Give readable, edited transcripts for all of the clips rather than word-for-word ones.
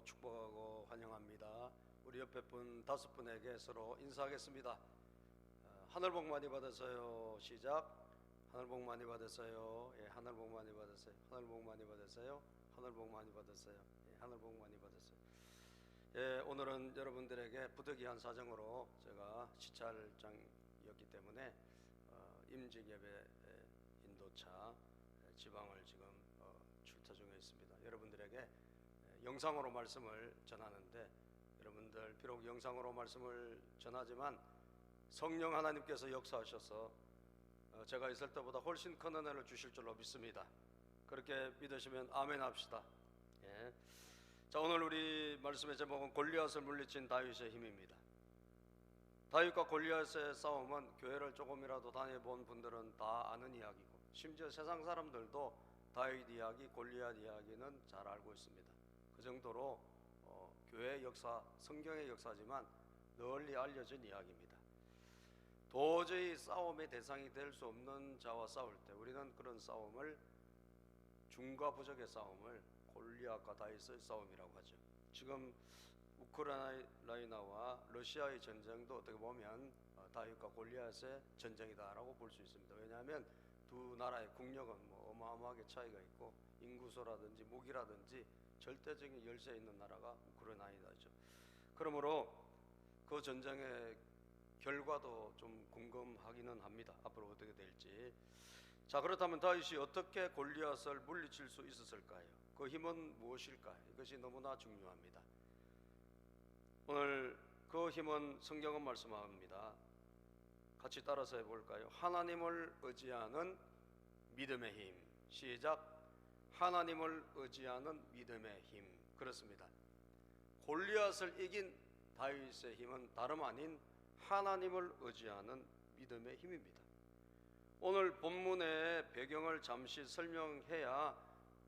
축복하고 환영합니다. 우리 옆에 분 5분에게 서로 인사하겠습니다. 하늘 복 많이 받으세요. 시작. 하늘 복 많이 받으세요. 예, 하늘 복 많이 받으세요. 하늘 복 많이 받으세요. 하늘 복 많이 받으세요. 예, 하늘 복 많이 받으세요. 예, 오늘은 여러분들에게 부득이한 사정으로 제가 시찰장이었기 때문에 임직 예배 인도차 지방을 지금 출타 중에 있습니다. 여러분들에게 영상으로 말씀을 전하는데, 여러분들 비록 영상으로 말씀을 전하지만 성령 하나님께서 역사하셔서 제가 있을 때보다 훨씬 큰 은혜를 주실 줄로 믿습니다. 그렇게 믿으시면 아멘 합시다. 예. 자, 오늘 우리 말씀의 제목은 골리앗을 물리친 다윗의 힘입니다. 다윗과 골리앗의 싸움은 교회를 조금이라도 다녀본 분들은 다 아는 이야기고, 심지어 세상 사람들도 다윗 이야기, 골리앗 이야기는 잘 알고 있습니다. 그 정도로 교회의 역사, 성경의 역사지만 널리 알려진 이야기입니다. 도저히 싸움의 대상이 될 수 없는 자와 싸울 때 우리는 그런 싸움을, 중과 부적의 싸움을 골리앗과 다윗의 싸움이라고 하죠. 지금 우크라이나와 러시아의 전쟁도 어떻게 보면 다윗과 골리앗의 전쟁이다라고 볼 수 있습니다. 왜냐하면 두 나라의 국력은 어마어마하게 차이가 있고, 인구수라든지 무기라든지 절대적인 열세에 있는 나라가 우크라이나죠. 그러므로 그 전쟁의 결과도 좀 궁금하기는 합니다. 앞으로 어떻게 될지. 자, 그렇다면 다윗이 어떻게 골리앗을 물리칠 수 있었을까요? 그 힘은 무엇일까요? 이것이 너무나 중요합니다. 오늘 그 힘은 성경은 말씀합니다. 같이 따라서 해볼까요? 하나님을 의지하는 믿음의 힘. 시작. 하나님을 의지하는 믿음의 힘. 그렇습니다. 골리앗을 이긴 다윗의 힘은 다름 아닌 하나님을 의지하는 믿음의 힘입니다. 오늘 본문의 배경을 잠시 설명해야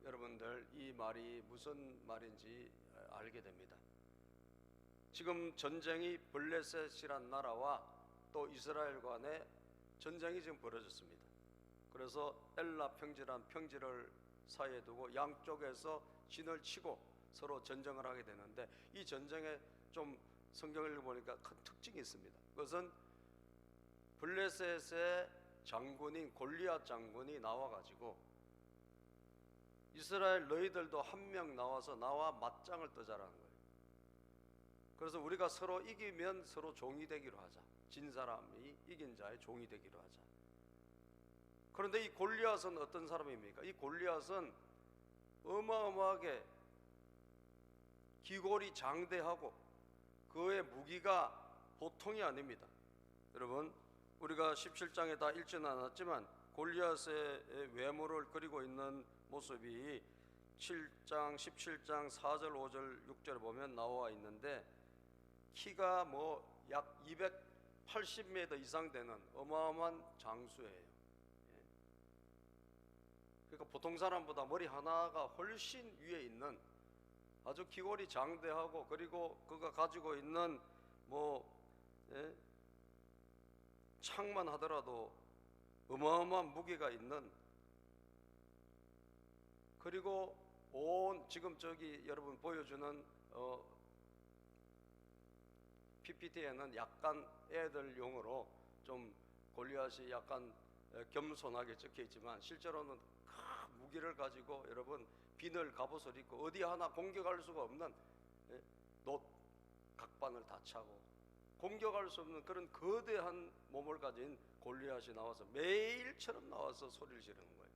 여러분들 이 말이 무슨 말인지 알게 됩니다. 지금 전쟁이 블레셋이란 나라와 또 이스라엘 간의 전쟁이 지금 벌어졌습니다. 그래서 엘라 평지란 평지를 사이에 두고 양쪽에서 진을 치고 서로 전쟁을 하게 되는데, 이 전쟁에 좀 성경을 읽어보니까 큰 특징이 있습니다. 그것은 블레셋의 장군인 골리앗 장군이 나와가지고 이스라엘 너희들도 한 명 나와서 나와 맞짱을 뜨자라는 거예요. 그래서 우리가 서로 이기면 서로 종이 되기로 하자. 진 사람이 이긴 자의 종이 되기로 하자. 그런데 이 골리앗은 어떤 사람입니까? 이 골리앗은 어마어마하게 기골이 장대하고 그의 무기가 보통이 아닙니다. 여러분, 우리가 17장에 다 읽지는 않았지만 골리앗의 외모를 그리고 있는 모습이 7장, 17장 4절, 5절, 6절에 보면 나와 있는데, 키가 약 280m 이상 되는 어마어마한 장수예요. 그러니까 보통 사람보다 머리 하나가 훨씬 위에 있는 아주 기골이 장대하고, 그리고 그가 가지고 있는 창만 하더라도 어마어마한 무게가 있는, 그리고 지금 저기 여러분 보여주는 PPT에는 약간 애들용으로 좀 골리앗이 약간 겸손하게 적혀 있지만, 실제로는 큰 무기를 가지고 여러분 비늘 갑옷을 입고 어디 하나 공격할 수가 없는 놋 각반을 다 차고 공격할 수 없는 그런 거대한 몸을 가진 골리앗이 나와서 매일처럼 나와서 소리를 지르는 거예요.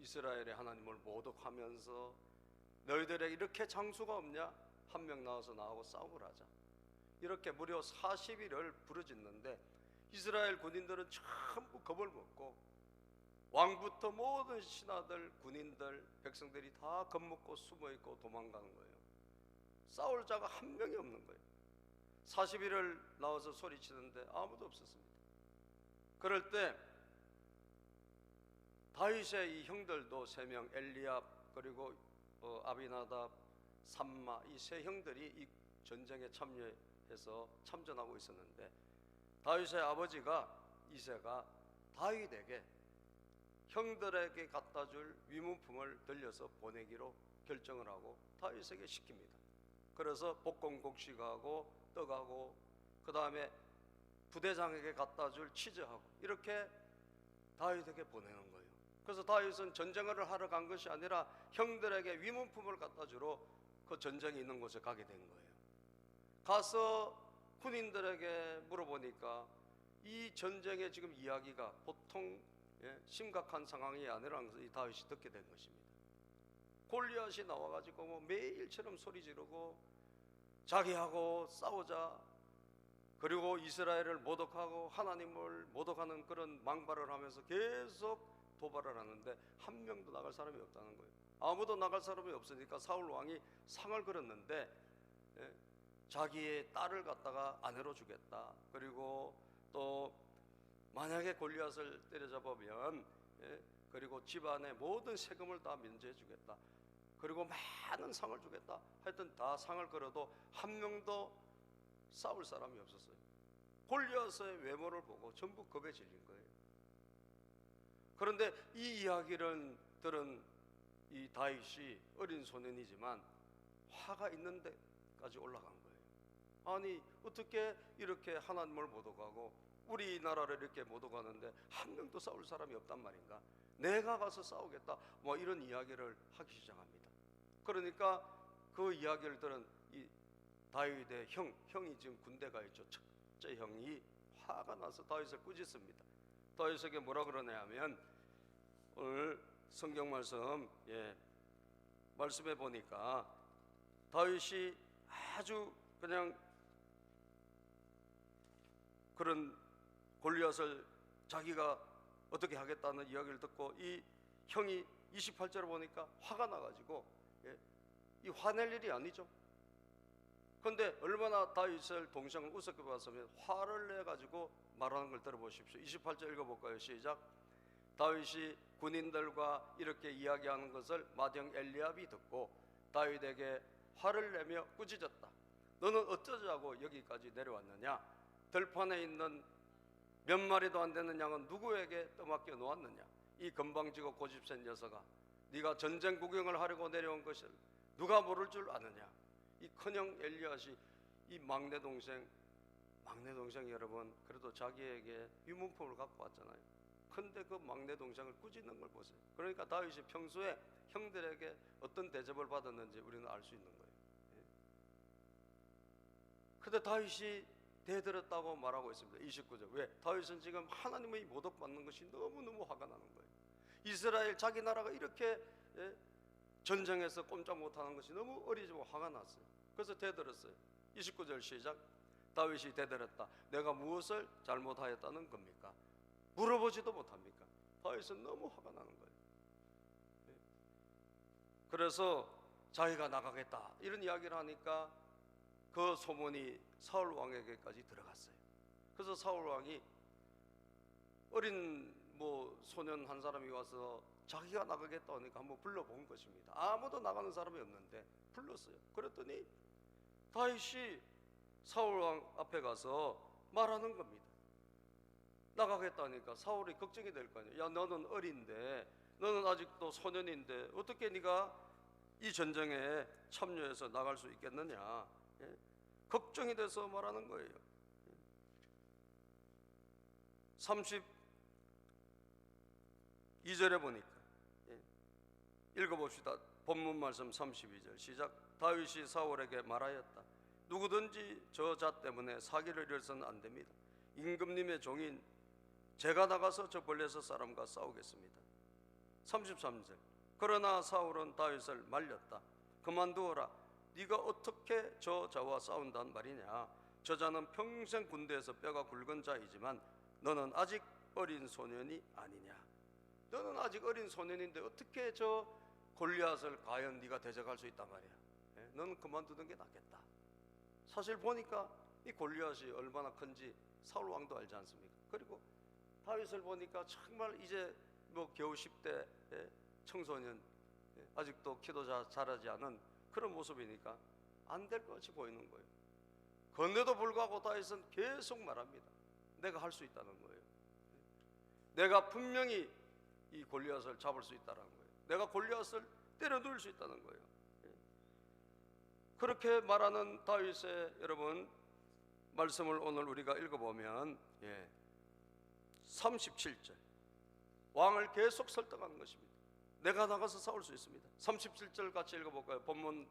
이스라엘의 하나님을 모독하면서 너희들에게 이렇게 장수가 없냐? 한 명 나와서 나하고 싸움을 하자. 이렇게 무려 40일을 부르짖는데 이스라엘 군인들은 전부 겁을 먹고, 왕부터 모든 신하들, 군인들, 백성들이 다 겁먹고 숨어있고 도망가는 거예요. 싸울 자가 한 명이 없는 거예요. 40일을 나와서 소리치는데 아무도 없었습니다. 그럴 때 다윗의 이 형들도 3명, 엘리압 그리고 아비나답, 삼마, 이 3형들이 이 전쟁에 참여해서 참전하고 있었는데, 다윗의 아버지가 이새가 다윗에게 형들에게 갖다 줄 위문품을 들려서 보내기로 결정을 하고 다윗에게 시킵니다. 그래서 볶음국식하고 떡하고 그 다음에 부대장에게 갖다 줄 치즈하고 이렇게 다윗에게 보내는 거예요. 그래서 다윗은 전쟁을 하러 간 것이 아니라 형들에게 위문품을 갖다 주러 그 전쟁이 있는 곳에 가게 된 거예요. 가서 군인들에게 물어보니까 이 전쟁의 지금 이야기가 보통 심각한 상황이 아니라는 것을 이 다윗이 듣게 된 것입니다. 골리앗이 나와가지고 뭐 매일처럼 소리 지르고 자기하고 싸우자, 그리고 이스라엘을 모독하고 하나님을 모독하는 그런 망발을 하면서 계속 도발을 하는데 한 명도 나갈 사람이 없다는 거예요. 아무도 나갈 사람이 없으니까 사울 왕이 상을 걸었는데 자기의 딸을 갖다가 아내로 주겠다. 그리고 또 만약에 골리앗을 때려잡으면 그리고 집안의 모든 세금을 다 면제해 주겠다. 그리고 많은 상을 주겠다. 하여튼 다 상을 걸어도 한 명도 싸울 사람이 없었어요. 골리앗의 외모를 보고 전부 겁에 질린 거예요. 그런데 이 이야기를 들은 이 다윗이 어린 소년이지만 화가 있는 데까지 올라간 거예요. 아니 어떻게 이렇게 하나님을 모독하고 우리나라를 이렇게 모독하는데 한 명도 싸울 사람이 없단 말인가? 내가 가서 싸우겠다. 뭐 이런 이야기를 하기 시작합니다. 그러니까 그 이야기를 들은 이 다윗의 형이 지금 군대 가 있죠. 첫째 형이 화가 나서 다윗을 꾸짖습니다. 다윗에게 뭐라 그러냐면 오늘 성경 말씀해 보니까 다윗이 아주 그냥 그런 골리앗을 자기가 어떻게 하겠다는 이야기를 듣고 이 형이 28절을 보니까 화가 나가지고 이 화낼 일이 아니죠. 그런데 얼마나 다윗을 동생을 우습게 봤으면 화를 내가지고 말하는 걸 들어보십시오. 28절 읽어볼까요? 시작. 다윗이 군인들과 이렇게 이야기하는 것을 맏형 엘리압이 듣고 다윗에게 화를 내며 꾸짖었다. 너는 어쩌자고 여기까지 내려왔느냐? 들판에 있는 몇 마리도 안 되는 양은 누구에게 떠맡겨 놓았느냐? 이 건방지고 고집센 녀석아, 네가 전쟁 구경을 하려고 내려온 것을 누가 모를 줄 아느냐? 이 큰형 엘리앗이 이 막내 동생 여러분 그래도 자기에게 유문품을 갖고 왔잖아요. 근데 그 막내 동생을 꾸짖는 걸 보세요. 그러니까 다윗이 평소에 형들에게 어떤 대접을 받았는지 우리는 알 수 있는 거예요. 근데 다윗이 대들었다고 말하고 있습니다. 29절. 왜? 다윗은 지금 하나님의 모독받는 것이 너무너무 화가 나는 거예요. 이스라엘 자기 나라가 이렇게 전쟁에서 꼼짝 못하는 것이 너무 어리지고 화가 났어요. 그래서 대들었어요. 29절 시작. 다윗이 대들었다. 내가 무엇을 잘못하였다는 겁니까? 물어보지도 못합니까? 다윗은 너무 화가 나는 거예요. 그래서 자기가 나가겠다 이런 이야기를 하니까 그 소문이 사울 왕에게까지 들어갔어요. 그래서 사울 왕이 어린 소년 한 사람이 와서 자기가 나가겠다 하니까 한번 불러본 것입니다. 아무도 나가는 사람이 없는데 불렀어요. 그랬더니 다윗이 사울 왕 앞에 가서 말하는 겁니다. 나가겠다 하니까 사울이 걱정이 될 거 아니에요. 야, 너는 어린데, 너는 아직도 소년인데 어떻게 네가 이 전쟁에 참여해서 나갈 수 있겠느냐? 걱정이 돼서 말하는 거예요. 32절에 보니까 읽어봅시다. 본문 말씀 32절 시작. 다윗이 사울에게 말하였다. 누구든지 저 자 때문에 사기를 이뤄서는 안 됩니다. 임금님의 종인 제가 나가서 저 블레셋 사람과 싸우겠습니다. 33절. 그러나 사울은 다윗을 말렸다. 그만두어라. 네가 어떻게 저 자와 싸운단 말이냐? 저 자는 평생 군대에서 뼈가 굵은 자이지만 너는 아직 어린 소년이 아니냐? 너는 아직 어린 소년인데 어떻게 저 골리앗을 과연 네가 대적할 수 있단 말이야? 너는 그만두는 게 낫겠다. 사실 보니까 이 골리앗이 얼마나 큰지 사울 왕도 알지 않습니까? 그리고 다윗을 보니까 정말 이제 겨우 10대 청소년, 아직도 키도 자라지 않은 그런 모습이니까 안 될 것 같이 보이는 거예요. 그런데도 불구하고 다윗은 계속 말합니다. 내가 할 수 있다는 거예요. 내가 분명히 이 골리앗을 잡을 수 있다는 거예요. 내가 골리앗을 때려 누울 수 있다는 거예요. 그렇게 말하는 다윗의 여러분 말씀을 오늘 우리가 읽어보면 37절 왕을 계속 설득하는 것입니다. 내가 나가서 싸울 수 있습니다. 37절 같이 읽어볼까요? 본문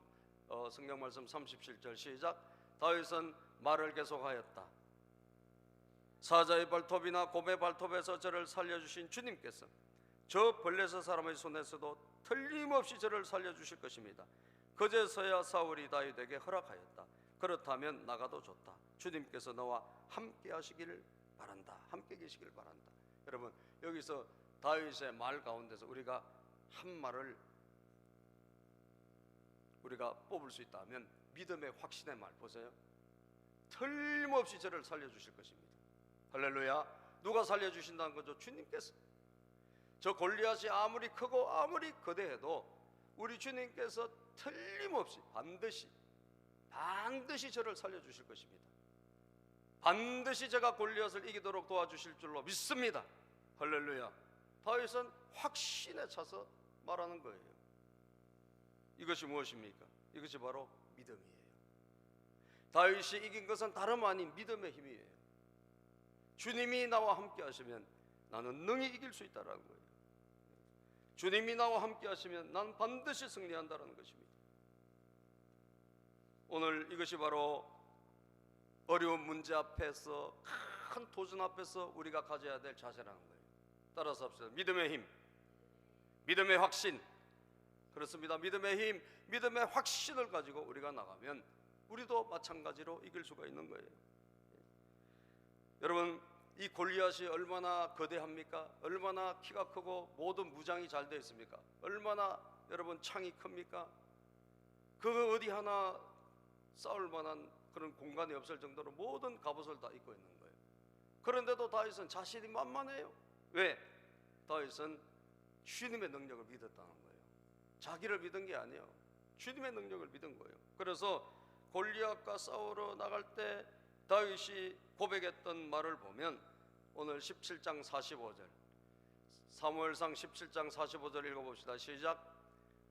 성경 말씀 37절 시작. 다윗은 말을 계속하였다. 사자의 발톱이나 곰의 발톱에서 저를 살려주신 주님께서 저 블레셋 사람의 손에서도 틀림없이 저를 살려주실 것입니다. 그제서야 사울이 다윗에게 허락하였다. 그렇다면 나가도 좋다. 주님께서 너와 함께 하시기를 바란다. 함께 계시기를 바란다. 여러분, 여기서 다윗의 말 가운데서 우리가 한 말을 우리가 뽑을 수 있다면 믿음의 확신의 말 보세요. 틀림없이 저를 살려주실 것입니다. 할렐루야. 누가 살려주신다는 거죠? 주님께서. 저 골리앗이 아무리 크고 아무리 거대해도 우리 주님께서 틀림없이 반드시 저를 살려주실 것입니다. 반드시 제가 골리앗을 이기도록 도와주실 줄로 믿습니다. 할렐루야. 다윗은 확신에 차서 말하는 거예요. 이것이 무엇입니까? 이것이 바로 믿음이에요. 다윗이 이긴 것은 다름 아닌 믿음의 힘이에요. 주님이 나와 함께 하시면 나는 능히 이길 수 있다는 거예요. 주님이 나와 함께 하시면 나는 반드시 승리한다는 것입니다. 오늘 이것이 바로 어려운 문제 앞에서, 큰 도전 앞에서 우리가 가져야 될 자세라는 거예요. 따라서 합시다. 믿음의 힘, 믿음의 확신. 그렇습니다. 믿음의 힘, 믿음의 확신을 가지고 우리가 나가면 우리도 마찬가지로 이길 수가 있는 거예요. 여러분, 이 골리앗이 얼마나 거대합니까? 얼마나 키가 크고 모든 무장이 잘 되어 있습니까? 얼마나 여러분 창이 큽니까? 그거 어디 하나 싸울 만한 그런 공간이 없을 정도로 모든 갑옷을 다 입고 있는 거예요. 그런데도 다윗은 자신이 만만해요. 왜? 다윗은 주님의 능력을 믿었다는 거예요. 자기를 믿은 게 아니에요. 주님의 능력을 믿은 거예요. 그래서 골리앗과 싸우러 나갈 때 다윗이 고백했던 말을 보면 오늘 17장 45절 사무엘상 17장 45절 읽어봅시다. 시작.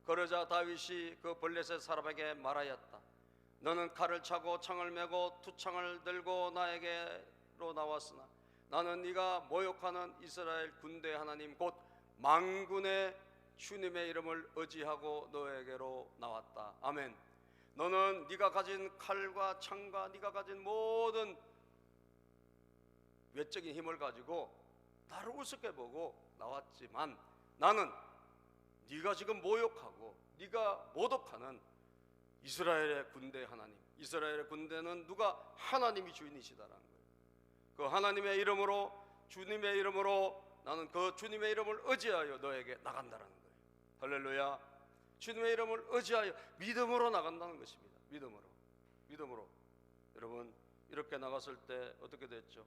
그러자 다윗이 그 블레셋 사람에게 말하였다. 너는 칼을 차고 창을 메고 투창을 들고 나에게로 나왔으나 나는 네가 모욕하는 이스라엘 군대 하나님 곧 만군의 주님의 이름을 의지하고 너에게로 나왔다. 아멘. 너는 네가 가진 칼과 창과 네가 가진 모든 외적인 힘을 가지고 나를 우습게 보고 나왔지만 나는 네가 지금 모욕하고 네가 모독하는 이스라엘의 군대 하나님, 이스라엘의 군대는 누가? 하나님이 주인이시다라는 거예요. 그 하나님의 이름으로, 주님의 이름으로 나는 그 주님의 이름을 의지하여 너에게 나간다라는 거예요. 할렐루야. 주님의 이름을 의지하여 믿음으로 나간다는 것입니다. 믿음으로. 여러분, 이렇게 나갔을 때 어떻게 됐죠?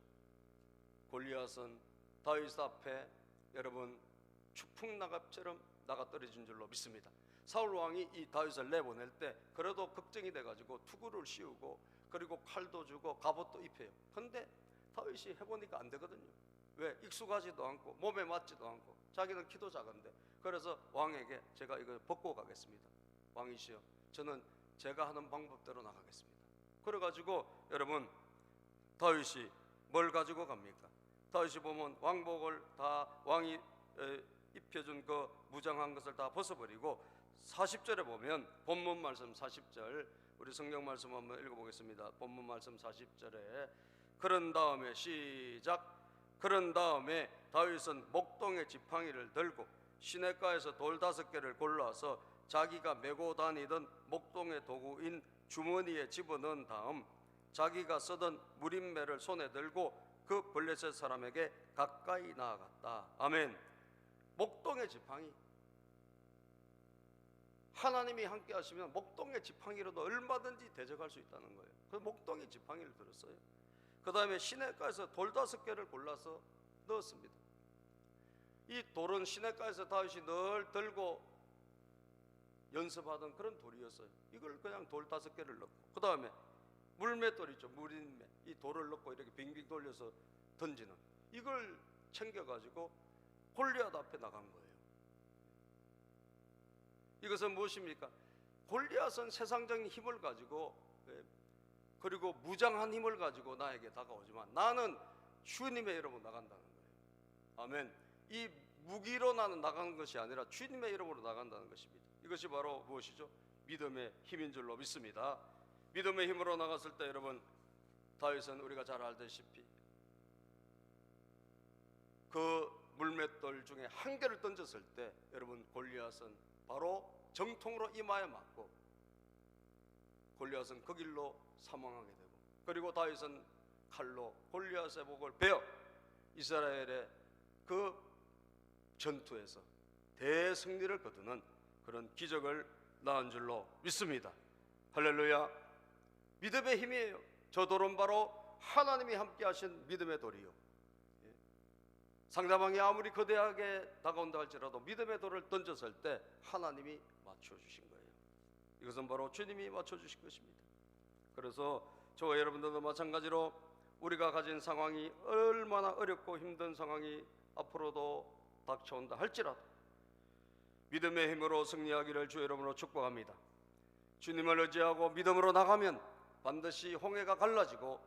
골리앗은 다윗 앞에 여러분 추풍낙엽처럼 나가 떨어진 줄로 믿습니다. 사울 왕이 이 다윗을 내보낼 때 그래도 걱정이 돼가지고 투구를 씌우고 그리고 칼도 주고 갑옷도 입혀요. 근데 다윗이 해보니까 안 되거든요. 왜? 익숙하지도 않고 몸에 맞지도 않고 자기는 키도 작은데. 그래서 왕에게 제가 이거 벗고 가겠습니다. 왕이시여, 저는 제가 하는 방법대로 나가겠습니다. 그래가지고 여러분 다윗이 뭘 가지고 갑니까? 다윗이 보면 왕복을 다 왕이 입혀준 그 무장한 것을 다 벗어버리고 40절에 보면 본문 말씀 40절 우리 성경 말씀 한번 읽어보겠습니다. 본문 말씀 40절에 그런 다음에 시작. 그런 다음에 다윗은 목동의 지팡이를 들고 시냇가에서 돌 5개를 골라서 자기가 메고 다니던 목동의 도구인 주머니에 집어넣은 다음 자기가 쓰던 무림매를 손에 들고 그 블레셋 사람에게 가까이 나아갔다. 아멘. 목동의 지팡이. 하나님이 함께 하시면 목동의 지팡이로도 얼마든지 대적할 수 있다는 거예요. 그래서 목동의 지팡이를 들었어요. 그 다음에 시냇가에서 돌 5개를 골라서 넣었습니다. 이 돌은 시냇가에서 다윗이 늘 들고 연습하던 그런 돌이었어요. 이걸 그냥 돌 5개를 넣고 그 다음에 물맷돌 있죠. 무림매. 이 돌을 넣고 이렇게 빙빙 돌려서 던지는 이걸 챙겨가지고 골리앗 앞에 나간 거예요. 이것은 무엇입니까? 골리앗은 세상적인 힘을 가지고 그리고 무장한 힘을 가지고 나에게 다가오지만 나는 주님의 이름으로 나간다는 거예요. 아멘. 이 무기로 나는 나가는 것이 아니라 주님의 이름으로 나간다는 것입니다. 이것이 바로 무엇이죠? 믿음의 힘인 줄로 믿습니다. 믿음의 힘으로 나갔을 때 여러분, 다윗은 우리가 잘 알다시피 그 물맷돌 중에 한 개를 던졌을 때 여러분, 골리앗은 바로 정통으로 이마에 맞고 골리앗은 그 길로 사망하게 되고, 그리고 다윗은 칼로 골리앗의 목을 베어 이스라엘의 그 전투에서 대승리를 거두는 그런 기적을 낳은 줄로 믿습니다. 할렐루야. 믿음의 힘이에요. 저 돌은 바로 하나님이 함께 하신 믿음의 돌이요. 상대방이 아무리 거대하게 다가온다 할지라도 믿음의 돌을 던졌을 때 하나님이 맞춰주신 거예요. 이것은 바로 주님이 맞춰주신 것입니다. 그래서 저와 여러분들도 마찬가지로 우리가 가진 상황이 얼마나 어렵고 힘든 상황이 앞으로도 닥쳐온다 할지라도 믿음의 힘으로 승리하기를 주 이름으로 축복합니다. 주님을 의지하고 믿음으로 나가면 반드시 홍해가 갈라지고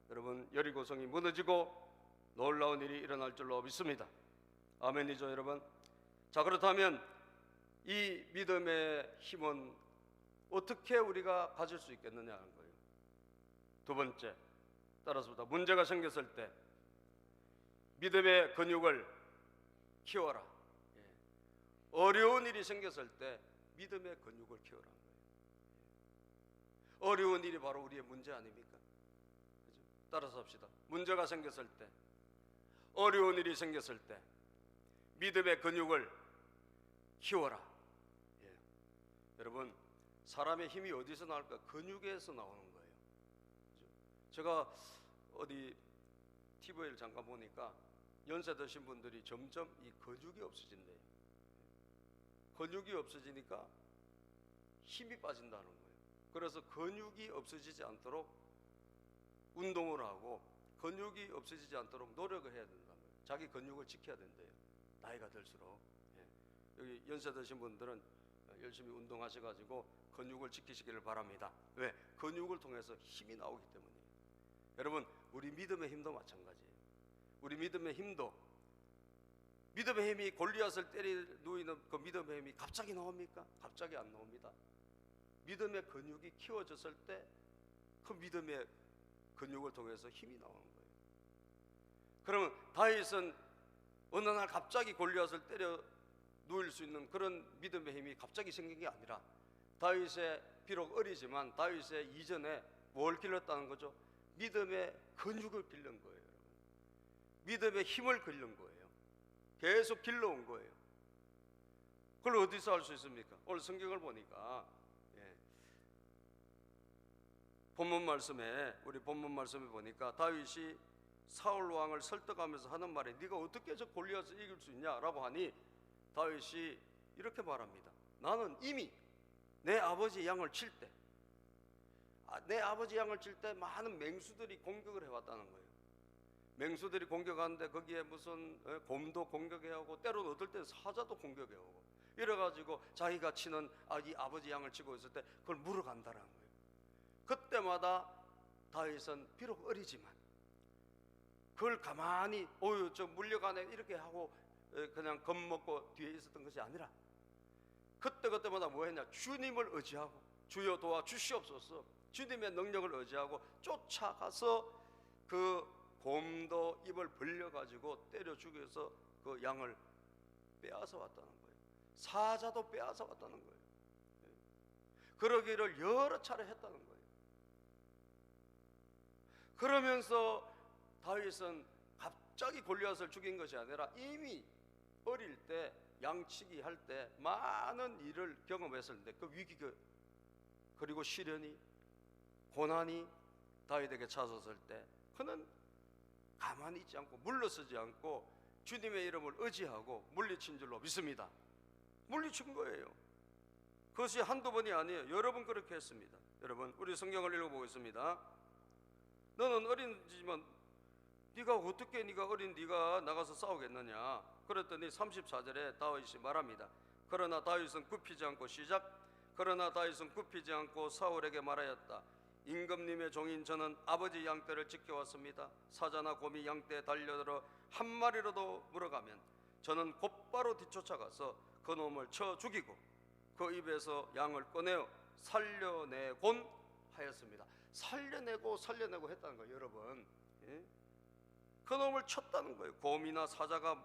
여러분, 여리고성이 무너지고 놀라운 일이 일어날 줄로 믿습니다. 아멘이죠, 여러분? 자, 그렇다면 이 믿음의 힘은 어떻게 우리가 가질 수 있겠느냐 하는 거예요. 두 번째, 따라서부터 문제가 생겼을 때 믿음의 근육을 키워라. 어려운 일이 생겼을 때 믿음의 근육을 키워라는 거예요. 어려운 일이 바로 우리의 문제 아닙니까? 그죠? 따라서 합시다. 문제가 생겼을 때, 어려운 일이 생겼을 때 믿음의 근육을 키워라. 여러분, 사람의 힘이 어디서 나올까? 근육에서 나오는 거예요. 그죠? 제가 어디 TV를 잠깐 보니까 연세 드신 분들이 점점 이 근육이 없어진대요. 근육이 없어지니까 힘이 빠진다는 거예요. 그래서 근육이 없어지지 않도록 운동을 하고 근육이 없어지지 않도록 노력을 해야 된다는 거예요. 자기 근육을 지켜야 된대요. 나이가 들수록. 여기 연세 드신 분들은 열심히 운동하셔가지고 근육을 지키시기를 바랍니다. 왜? 근육을 통해서 힘이 나오기 때문이에요. 여러분, 우리 믿음의 힘도 마찬가지예요. 우리 믿음의 힘도, 믿음의 힘이 골리앗을 때려 누이는 그 믿음의 힘이 갑자기 나옵니까? 갑자기 안 나옵니다. 믿음의 근육이 키워졌을 때 그 믿음의 근육을 통해서 힘이 나오는 거예요. 그러면 다윗은 어느 날 갑자기 골리앗을 때려 누일 수 있는 그런 믿음의 힘이 갑자기 생긴 게 아니라 다윗의, 비록 어리지만 다윗의 이전에 뭘 길렀다는 거죠? 믿음의 근육을 길른 거예요. 믿음의 힘을 길른 거예요. 계속 길러온 거예요. 그걸 어디서 알 수 있습니까? 오늘 성경을 보니까 본문 말씀에, 우리 본문 말씀에 보니까 다윗이 사울 왕을 설득하면서 하는 말에 네가 어떻게 저 골리앗을 이길 수 있냐라고 하니 다윗이 이렇게 말합니다. 나는 이미 내 아버지 양을 칠 때, 내 아버지 양을 칠 때 많은 맹수들이 공격을 해왔다는 거예요. 맹수들이 공격하는데 거기에 무슨 곰도 공격해오고 때로는 어떨 때 사자도 공격해오고 이래가지고 자기가 치는 이 아버지 양을 치고 있을 때 그걸 물어간다는 거예요. 그때마다 다윗은 비록 어리지만 그걸 가만히 저 물려가네 이렇게 하고 그냥 겁먹고 뒤에 있었던 것이 아니라 그때마다 뭐 했냐? 주님을 의지하고 주여 도와주시옵소서, 주님의 능력을 의지하고 쫓아가서 그 곰도 입을 벌려가지고 때려 죽여서 그 양을 빼앗아 왔다는 거예요. 사자도 빼앗아 왔다는 거예요. 그러기를 여러 차례 했다는 거예요. 그러면서 다윗은 갑자기 골리앗을 죽인 것이 아니라 이미 어릴 때 양치기 할 때 많은 일을 경험했었는데 그 위기가 그리고 시련이 고난이 다윗에게 찾아왔을 때 그는 가만히 있지 않고 물러서지 않고 주님의 이름을 의지하고 물리친 줄로 믿습니다. 물리친 거예요. 그것이 한두 번이 아니에요. 여러 번 그렇게 했습니다. 여러분, 우리 성경을 읽어보겠습니다. 너는 어린지만 네가 어떻게 네가 어린 네가 나가서 싸우겠느냐. 그랬더니 34절에 다윗이 말합니다. 그러나 다윗은 굽히지 않고 시작. 그러나 다윗은 굽히지 않고 사울에게 말하였다. 임금님의 종인 저는 아버지 양떼를 지켜왔습니다. 사자나 곰이 양떼에 달려들어 한 마리라도 물어가면 저는 곧바로 뒤쫓아가서 그 놈을 쳐 죽이고 그 입에서 양을 꺼내어 살려내곤 하였습니다. 살려내고 했다는 거예요, 여러분. 예? 그 놈을 쳤다는 거예요. 곰이나 사자가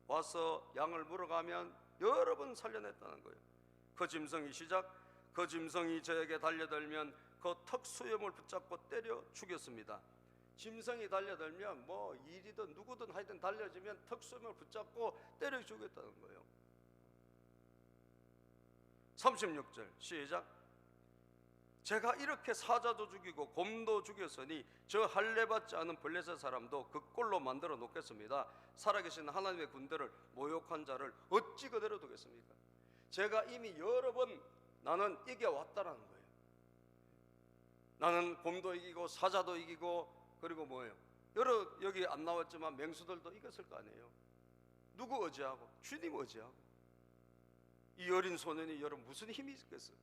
와서 양을 물어가면 여러 번 살려냈다는 거예요. 그 짐승이 그 짐승이 저에게 달려들면 그 턱수염을 붙잡고 때려 죽였습니다. 짐승이 달려들면 뭐 일이든 누구든 하여튼 달려지면 턱수염을 붙잡고 때려 죽였다는 거예요. 36절 시작. 제가 이렇게 사자도 죽이고 곰도 죽였으니 저 할례받지 않은 블레셋 사람도 그 꼴로 만들어 놓겠습니다. 살아계신 하나님의 군대를 모욕한 자를 어찌 그대로 두겠습니까? 제가 이미 여러 번 나는 이겨왔다라는 거예요. 나는 곰도 이기고 사자도 이기고 그리고 뭐예요? 여기 안 나왔지만 맹수들도 이겼을 거 아니에요. 누구 의지하고? 주님 의지하고. 이 어린 소년이 여러분 무슨 힘이 있겠어요?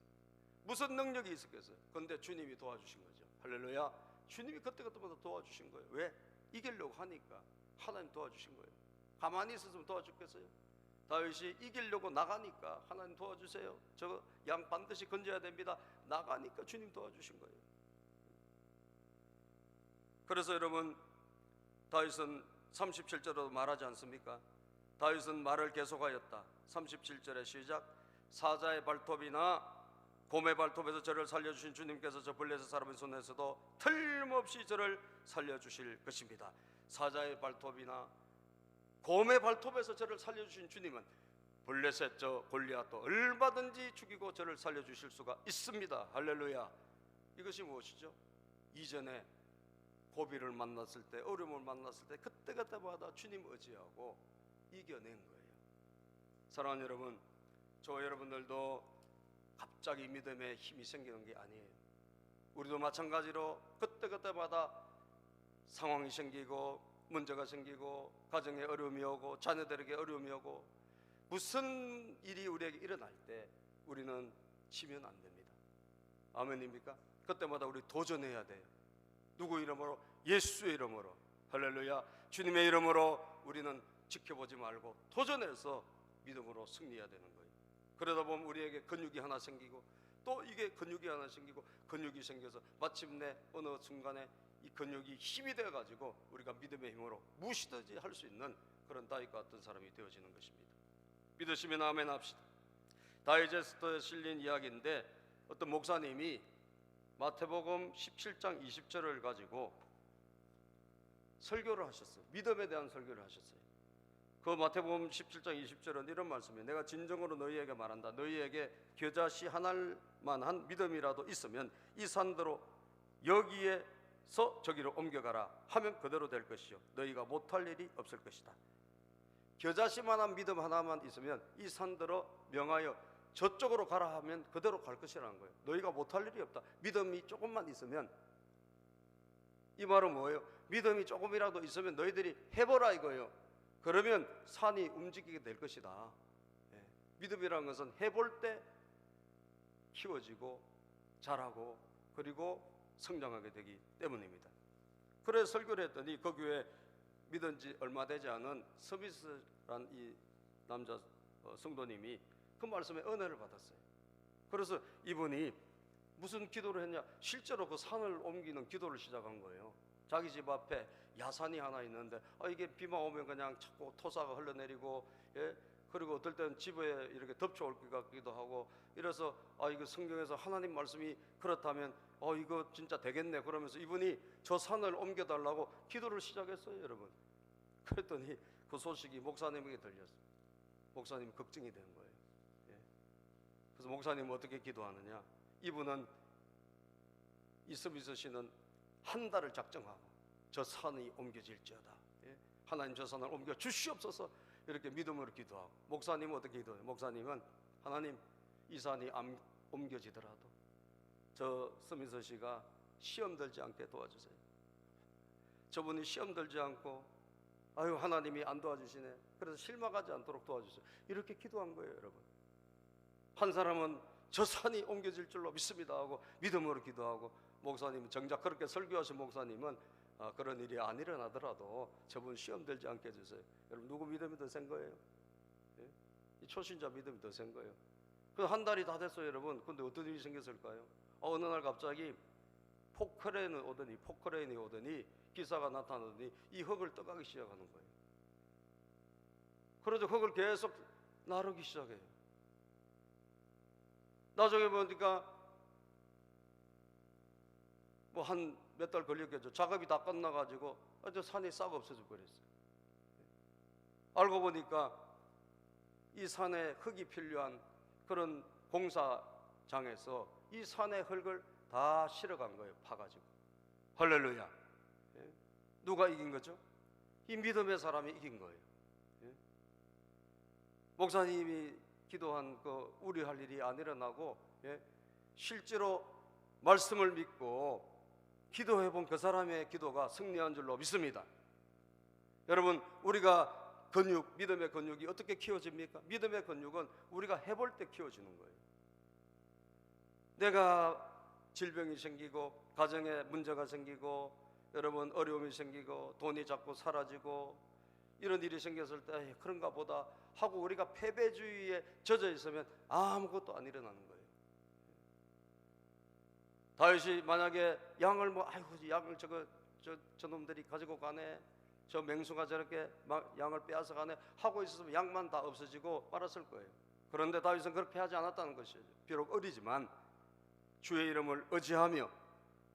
무슨 능력이 있었겠어요? 그런데 주님이 도와주신 거죠. 할렐루야. 주님이 그때그때마다 도와주신 거예요. 왜? 이기려고 하니까 하나님 도와주신 거예요. 가만히 있었으면 도와줬겠어요? 다윗이 이기려고 나가니까 하나님 도와주세요. 저 양 반드시 건져야 됩니다. 나가니까 주님 도와주신 거예요. 그래서 여러분 다윗은 37절에도 말하지 않습니까? 다윗은 말을 계속하였다. 37절의 시작. 사자의 발톱이나 곰의 발톱에서 저를 살려주신 주님께서 저 블레셋 사람의 손에서도 틀림없이 저를 살려주실 것입니다. 사자의 발톱이나 곰의 발톱에서 저를 살려주신 주님은 블레셋 저 골리앗도 얼마든지 죽이고 저를 살려주실 수가 있습니다. 할렐루야. 이것이 무엇이죠? 이전에 고비를 만났을 때, 어려움을 만났을 때 그때마다 주님 의지하고 이겨낸 거예요. 사랑하는 여러분, 저와 여러분들도 갑자기 믿음에 힘이 생기는 게 아니에요. 우리도 마찬가지로 그때마다 상황이 생기고 문제가 생기고 가정에 어려움이 오고 자녀들에게 어려움이 오고 무슨 일이 우리에게 일어날 때 우리는 치면 안 됩니다. 아멘입니까? 그때마다 우리 도전해야 돼요. 누구 이름으로? 예수의 이름으로. 할렐루야. 주님의 이름으로 우리는 지켜보지 말고 도전해서 믿음으로 승리해야 되는 거예요. 그러다 보면 우리에게 근육이 하나 생기고 또 이게 근육이 하나 생기고 근육이 생겨서 마침내 어느 순간에 이 근육이 힘이 되어가지고 우리가 믿음의 힘으로 무엇이든지 할 수 있는 그런 다윗과 같은 사람이 되어지는 것입니다. 믿으시면 아멘 합시다. 다이제스트에 실린 이야기인데 어떤 목사님이 마태복음 17장 20절을 가지고 설교를 하셨어요. 믿음에 대한 설교를 하셨어요. 그 마태복음 17장 20절은 이런 말씀이에요. 내가 진정으로 너희에게 말한다. 너희에게 겨자씨 하나만한 믿음이라도 있으면 이 산대로 여기에서 저기로 옮겨가라 하면 그대로 될 것이요 너희가 못할 일이 없을 것이다. 겨자씨만한 믿음 하나만 있으면 이 산대로 명하여 저쪽으로 가라 하면 그대로 갈 것이라는 거예요. 너희가 못할 일이 없다. 믿음이 조금만 있으면, 이 말은 뭐예요? 믿음이 조금이라도 있으면 너희들이 해보라 이거예요. 그러면 산이 움직이게 될 것이다. 믿음이라는 것은 해볼 때 키워지고 자라고 그리고 성장하게 되기 때문입니다. 그래서 설교를 했더니 그 교회 믿은 지 얼마 되지 않은 스미스란 이 남자 성도님이 그 말씀에 은혜를 받았어요. 그래서 이분이 무슨 기도를 했냐? 실제로 그 산을 옮기는 기도를 시작한 거예요. 자기 집 앞에 야산이 하나 있는데 이게 비만 오면 그냥 자꾸 토사가 흘러내리고, 그리고 어떨 때는 집에 이렇게 덮쳐올 것 같기도 하고, 이래서 이거 성경에서 하나님 말씀이 그렇다면 이거 진짜 되겠네 그러면서 이분이 저 산을 옮겨달라고 기도를 시작했어요, 여러분. 그랬더니 그 소식이 목사님에게 들렸어요. 목사님이 걱정이 된 거예요. 그래서 목사님은 어떻게 기도하느냐? 이분은 이스미스 씨는 한 달을 작정하고 저 산이 옮겨질지어다, 하나님 저 산을 옮겨 주시옵소서 이렇게 믿음으로 기도하고, 목사님은 어떻게 기도해요? 목사님은 하나님 이 산이 안 옮겨지더라도 저 스미스 씨가 시험 들지 않게 도와주세요. 저분이 시험 들지 않고 하나님이 안 도와주시네, 그래서 실망하지 않도록 도와주세요. 이렇게 기도한 거예요, 여러분. 한 사람은 저 산이 옮겨질 줄로 믿습니다 하고 믿음으로 기도하고, 목사님은 정작 그렇게 설교하신 목사님은 그런 일이 안 일어나더라도 저분 시험 들지 않게 해주세요. 여러분, 누구 믿음이 더 센 거예요? 예? 이 초신자 믿음이 더 센 거예요. 그래서 한 달이 다 됐어요, 여러분. 근데 어떤 일이 생겼을까요? 어느 날 갑자기 포크레인이 오더니 기사가 나타나더니 이 흙을 떠가기 시작하는 거예요. 그러죠. 흙을 계속 나르기 시작해요. 나중에 보니까 뭐 한 몇 달 걸렸겠죠. 작업이 다 끝나가지고 아주 산이 싹 없어져 버렸어요. 알고 보니까 이 산에 흙이 필요한 그런 공사장에서 이 산의 흙을 다 실어간 거예요. 파가지고. 할렐루야. 예? 누가 이긴 거죠? 이 믿음의 사람이 이긴 거예요. 예? 목사님이 기도한 그 우려할 일이 안 일어나고, 예? 실제로 말씀을 믿고 기도해본 그 사람의 기도가 승리한 줄로 믿습니다. 여러분, 우리가 믿음의 근육이 어떻게 키워집니까? 믿음의 근육은 우리가 해볼 때 키워지는 거예요. 내가 질병이 생기고 가정에 문제가 생기고 여러분 어려움이 생기고 돈이 자꾸 사라지고 이런 일이 생겼을 때 그런가 보다 하고 우리가 패배주의에 젖어 있으면 아무것도 안 일어나는 거예요. 다윗이 만약에 양을 양을 저놈들이 가지고 가네, 저 맹수가 저렇게 양을 빼앗아 가네 하고 있었으면 양만 다 없어지고 말았을 거예요. 그런데 다윗은 그렇게 하지 않았다는 것이죠. 비록 어리지만 주의 이름을 의지하며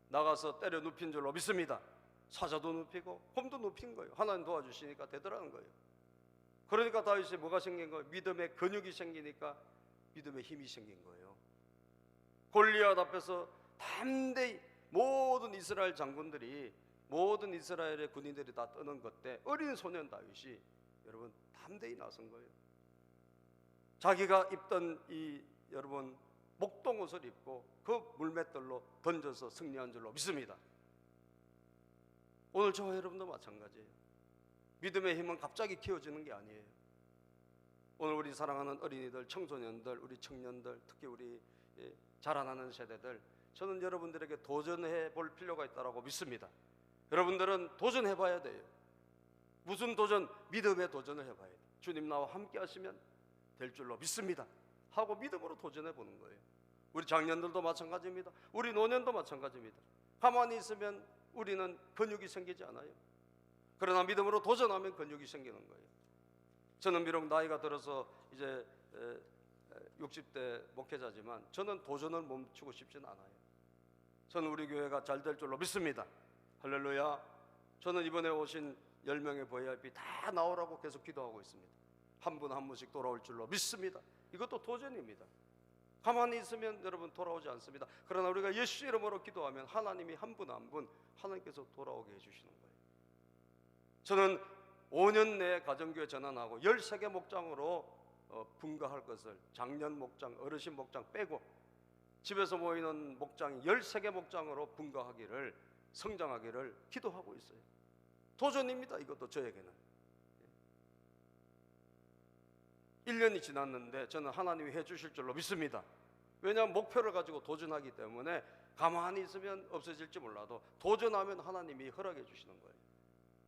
나가서 때려 눕힌 줄로 믿습니다. 사자도 눕히고 곰도 눕힌 거예요. 하나님 도와주시니까 되더라는 거예요. 그러니까 다윗이 뭐가 생긴 거예요? 믿음의 근육이 생기니까 믿음의 힘이 생긴 거예요. 골리앗 앞에서 담대히 모든 이스라엘 장군들이, 모든 이스라엘의 군인들이 다 떠는 것 때 어린 소년 다윗이 여러분 담대히 나선 거예요. 자기가 입던 이 여러분 목동옷을 입고 그 물맷돌로 던져서 승리한 줄로 믿습니다. 오늘 저와 여러분도 마찬가지예요. 믿음의 힘은 갑자기 키워지는 게 아니에요. 오늘 우리 사랑하는 어린이들, 청소년들, 우리 청년들, 특히 우리 자라나는 세대들, 저는 여러분들에게 도전해 볼 필요가 있다고 믿습니다. 여러분들은 도전해 봐야 돼요. 무슨 도전? 믿음의 도전을 해봐야 돼요. 주님 나와 함께 하시면 될 줄로 믿습니다 하고 믿음으로 도전해 보는 거예요. 우리 장년들도 마찬가지입니다. 우리 노년도 마찬가지입니다. 가만히 있으면 우리는 근육이 생기지 않아요. 그러나 믿음으로 도전하면 근육이 생기는 거예요. 저는 비록 나이가 들어서 이제 60대 목회자지만 저는 도전을 멈추고 싶지는 않아요. 저는 우리 교회가 잘 될 줄로 믿습니다. 할렐루야. 저는 이번에 오신 10명의 VIP 다 나오라고 계속 기도하고 있습니다. 한 분 한 분씩 돌아올 줄로 믿습니다. 이것도 도전입니다. 가만히 있으면 여러분 돌아오지 않습니다. 그러나 우리가 예수 이름으로 기도하면 하나님이 한 분 한 분 하나님께서 돌아오게 해주시는 거예요. 저는 5년 내에 가정교회 전환하고 13개 목장으로 분가할 것을, 장년 목장, 어르신 목장 빼고 집에서 모이는 목장이 13개 목장으로 분가하기를, 성장하기를 기도하고 있어요. 도전입니다. 이것도 저에게는 1년이 지났는데 저는 하나님이 해주실 줄로 믿습니다. 왜냐하면 목표를 가지고 도전하기 때문에 가만히 있으면 없어질지 몰라도 도전하면 하나님이 허락해 주시는 거예요.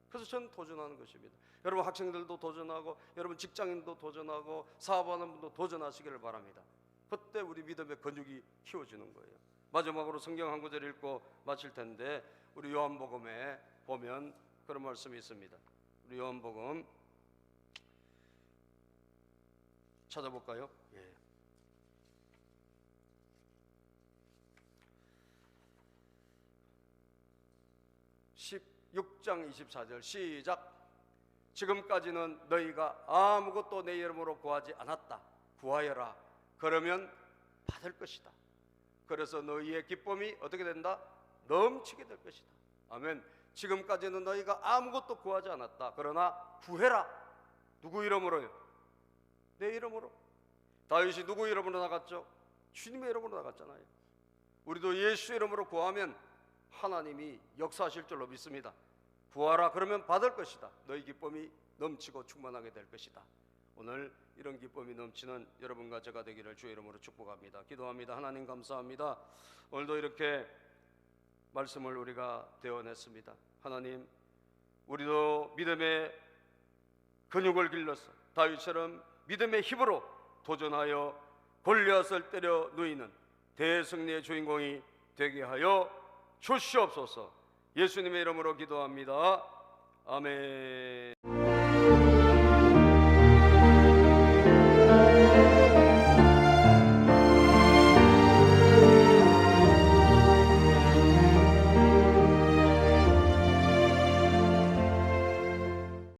그래서 저는 도전하는 것입니다. 여러분 학생들도 도전하고, 여러분 직장인도 도전하고, 사업하는 분도 도전하시기를 바랍니다. 그때 우리 믿음의 근육이 키워지는 거예요. 마지막으로 성경 한 구절 읽고 마칠 텐데, 우리 요한복음에 보면 그런 말씀이 있습니다. 우리 요한복음 찾아볼까요? 예. (16장 24절) 시작. 지금까지는 너희가 아무것도 내 이름으로 구하지 않았다. 구하여라. 그러면 받을 것이다. 그래서 너희의 기쁨이 어떻게 된다? 넘치게 될 것이다. 아멘. 지금까지는 너희가 아무것도 구하지 않았다. 그러나 구해라. 누구 이름으로요? 내 이름으로. 다윗이 누구 이름으로 나갔죠? 주님의 이름으로 나갔잖아요. 우리도 예수 이름으로 구하면 하나님이 역사하실 줄로 믿습니다. 구하라. 그러면 받을 것이다. 너희 기쁨이 넘치고 충만하게 될 것이다. 오늘 이런 기쁨이 넘치는 여러분과 제가 되기를 주의 이름으로 축복합니다. 기도합니다. 하나님 감사합니다. 오늘도 이렇게 말씀을 우리가 대언했습니다. 하나님, 우리도 믿음의 근육을 길러서 다윗처럼 믿음의 힘으로 도전하여 골리앗을 때려 누이는 대승리의 주인공이 되게 하여 주시옵소서. 예수님의 이름으로 기도합니다. 아멘.